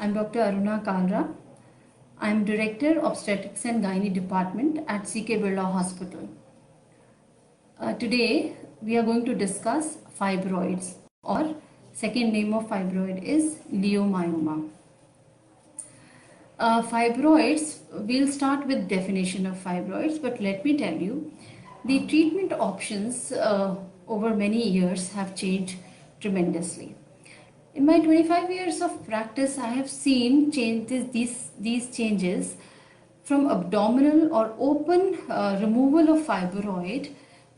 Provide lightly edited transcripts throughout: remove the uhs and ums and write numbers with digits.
I'm Dr. Aruna Kalra. I'm Director Obstetrics and Gynae Department at CK Birla Hospital. Today we are going to discuss fibroids, or second name of fibroid is leiomyoma. Fibroids, we'll start with definition of fibroids, but let me tell you, the treatment options over many years have changed tremendously. In my 25 years of practice, I have seen these changes from abdominal or open removal of fibroid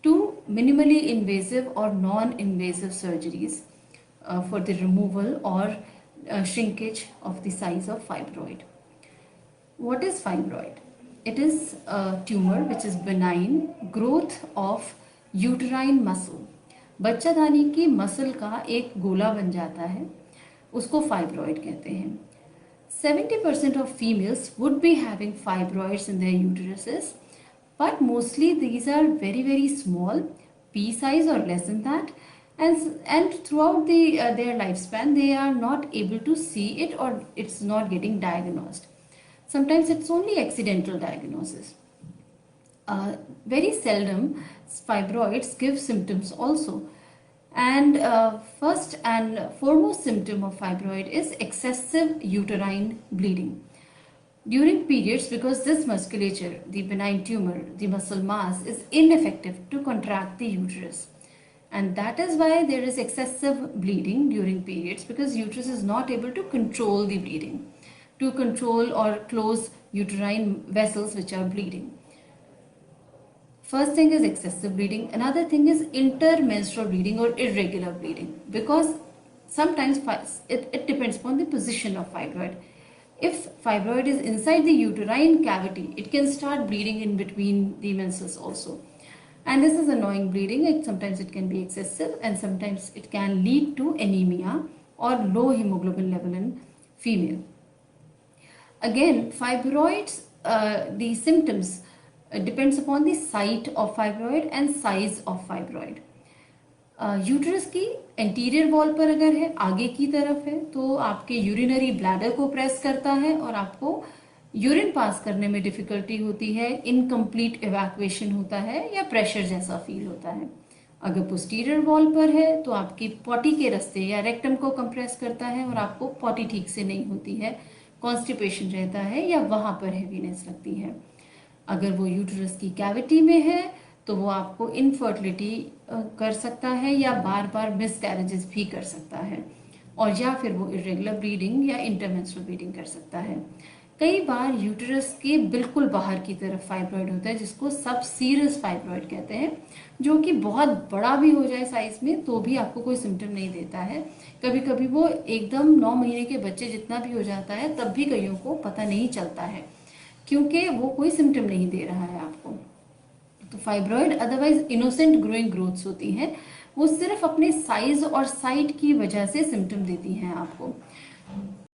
to minimally invasive or non-invasive surgeries for the removal or shrinkage of the size of fibroid. What is fibroid? It is a tumor which is benign growth of uterine muscle. बच्चादानी की muscle का एक गोला बन जाता है, उसको fibroid कहते हैं. 70% of females would be having fibroids in their uteruses, but mostly these are very small, pea size or less than that, and throughout their lifespan they are not able to see it, or it's not getting diagnosed. Sometimes it's only accidental diagnosis. Very seldom fibroids give symptoms also. And first and foremost symptom of fibroid is excessive uterine bleeding. During periods, because this musculature, the benign tumor, the muscle mass is ineffective to contract the uterus. And that is why there is excessive bleeding during periods, because uterus is not able to control the bleeding, to control or close uterine vessels which are bleeding. First thing is excessive bleeding. Another thing is intermenstrual bleeding or irregular bleeding, because sometimes it depends upon the position of fibroid. If fibroid is inside the uterine cavity, it can start bleeding in between the menses also. And this is annoying bleeding. Sometimes it can be excessive, and sometimes it can lead to anemia or low hemoglobin level in female. Again, fibroids, the symptoms depends upon the site of fibroid and size of fibroid. Uterus की anterior wall पर अगर है, आगे की तरफ है, तो आपके यूरिनरी ब्लैडर को प्रेस करता है और आपको यूरिन पास करने में डिफिकल्टी होती है, इनकम्प्लीट इवैक्यूएशन होता है या प्रेशर जैसा फील होता है. अगर पोस्टीरियर वॉल पर है तो आपकी पॉटी के रास्ते या रेक्टम को कंप्रेस करता है और आपको पॉटी ठीक से नहीं होती है, कॉन्स्टिपेशन रहता है या वहां पर हेवीनेस लगती है. अगर वो यूटरस की कैविटी में है तो वो आपको इनफर्टिलिटी कर सकता है या बार बार मिसकैरेजेस भी कर सकता है, और या फिर वो इरेगुलर ब्लीडिंग या इंटरमेंस्ट्रुअल ब्लीडिंग कर सकता है. कई बार यूटरस के बिल्कुल बाहर की तरफ फाइब्रॉइड होता है, जिसको सब सीरस फाइब्रॉइड कहते हैं, जो कि बहुत बड़ा भी हो जाए साइज में तो भी आपको कोई सिम्टम नहीं देता है. कभी कभी वो एकदम 9 महीने के बच्चे जितना भी हो जाता है तब भी कईयों को पता नहीं चलता है, क्योंकि वो कोई सिम्टम नहीं दे रहा है आपको. तो fibroid otherwise innocent growing growths होती हैं, वो सिर्फ अपने साइज और साइट की वजह से सिम्टम देती हैं आपको.